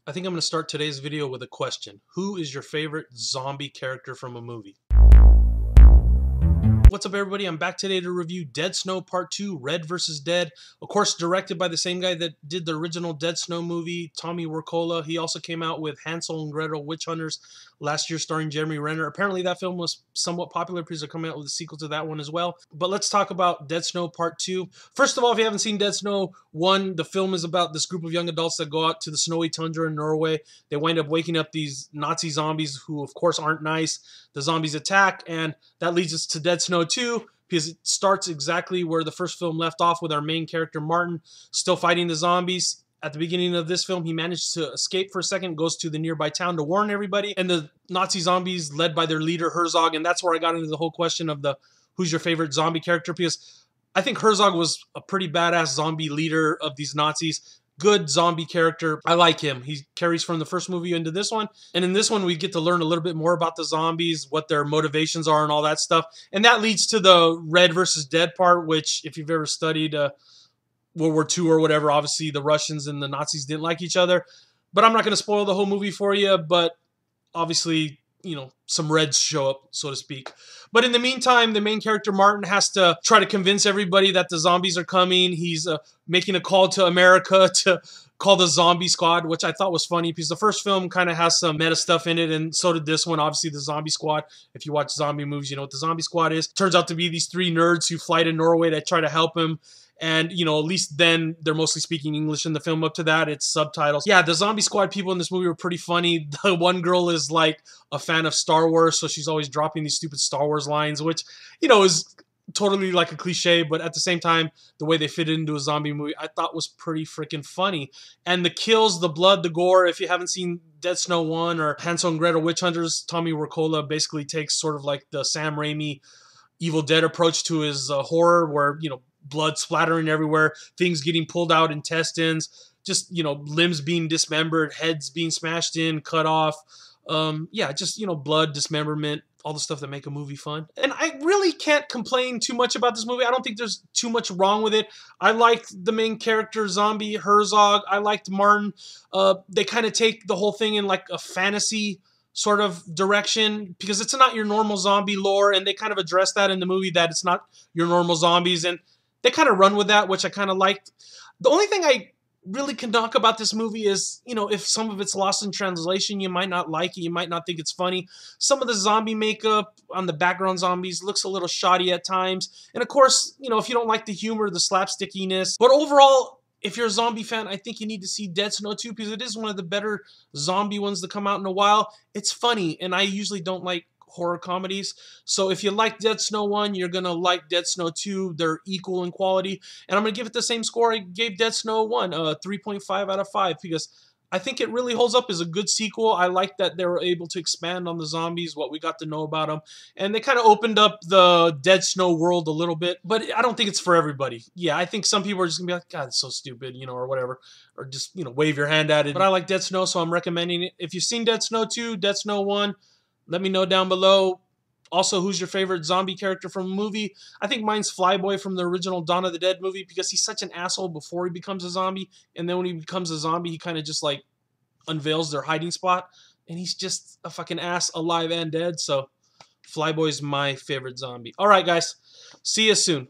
I think I'm going to start today's video with a question. Who is your favorite zombie character from a movie? What's up, everybody? I'm back today to review Dead Snow Part 2, Red vs. Dead. Of course, directed by the same guy that did the original Dead Snow movie, Tommy Wirkola. He also came out with Hansel and Gretel Witch Hunters last year, starring Jeremy Renner. Apparently, that film was somewhat popular because they're coming out with a sequel to that one as well. But let's talk about Dead Snow Part 2. First of all, if you haven't seen Dead Snow 1, the film is about this group of young adults that go out to the snowy tundra in Norway. They wind up waking up these Nazi zombies who, of course, aren't nice. The zombies attack, and that leads us to Dead Snow 2, because it starts exactly where the first film left off, with our main character Martin still fighting the zombies. At the beginning of this film, he managed to escape for a second, goes to the nearby town to warn everybody, and the Nazi zombies led by their leader Herzog. And that's where I got into the whole question of the who's your favorite zombie character, because I think Herzog was a pretty badass zombie leader of these Nazis. Good zombie character. I like him. He carries from the first movie into this one. And in this one, we get to learn a little bit more about the zombies, what their motivations are and all that stuff. And that leads to the Red versus Dead part, which if you've ever studied World War II or whatever, obviously the Russians and the Nazis didn't like each other. But I'm not going to spoil the whole movie for you, but obviously, you know, some Reds show up, so to speak. But in the meantime, the main character, Martin, has to try to convince everybody that the zombies are coming. He's making a call to America to call the zombie squad, which I thought was funny because the first film kind of has some meta stuff in it, and so did this one. Obviously, the zombie squad, if you watch zombie movies, you know what the zombie squad is. Turns out to be these three nerds who fly to Norway to try to help him. And, you know, at least then they're mostly speaking English in the film. Up to that, it's subtitles. Yeah, the zombie squad people in this movie were pretty funny. The one girl is like a fan of Star Wars, so she's always dropping these stupid Star Wars lines, which, you know, is totally like a cliche, but at the same time, the way they fit into a zombie movie, I thought was pretty freaking funny. And the kills, the blood, the gore, if you haven't seen Dead Snow 1 or Hansel and Gretel Witch Hunters, Tommy Wirkola basically takes sort of like the Sam Raimi Evil Dead approach to his horror, where, you know, blood splattering everywhere, things getting pulled out, intestines, just, you know, limbs being dismembered, heads being smashed in, cut off. Yeah, just, you know, blood, dismemberment, all the stuff that make a movie fun. And I really can't complain too much about this movie. I don't think there's too much wrong with it. I liked the main character, zombie Herzog. I liked Martin. They kind of take the whole thing in like a fantasy sort of direction, because it's not your normal zombie lore, and they kind of address that in the movie, that it's not your normal zombies, and they kind of run with that, which I kind of liked. The only thing I really can knock about this movie is, you know, if some of it's lost in translation, you might not like it, you might not think it's funny. Some of the zombie makeup on the background zombies looks a little shoddy at times. And of course, you know, if you don't like the humor, the slapstickiness. But overall, if you're a zombie fan, I think you need to see Dead Snow 2, because it is one of the better zombie ones to come out in a while. It's funny, and I usually don't like horror comedies. So if you like Dead Snow 1, you're going to like Dead Snow 2. They're equal in quality. And I'm going to give it the same score I gave Dead Snow 1, 3.5 out of 5, because I think it really holds up as a good sequel. I like that they were able to expand on the zombies, what we got to know about them. And they kind of opened up the Dead Snow world a little bit. But I don't think it's for everybody. Yeah, I think some people are just going to be like, God, it's so stupid, you know, or whatever. Or just, you know, wave your hand at it. But I like Dead Snow, so I'm recommending it. If you've seen Dead Snow 2, Dead Snow 1, let me know down below. Also, who's your favorite zombie character from a movie? I think mine's Flyboy from the original Dawn of the Dead movie, because he's such an asshole before he becomes a zombie. And then when he becomes a zombie, he kind of just like unveils their hiding spot. And he's just a fucking ass, alive and dead. So Flyboy's my favorite zombie. All right, guys. See you soon.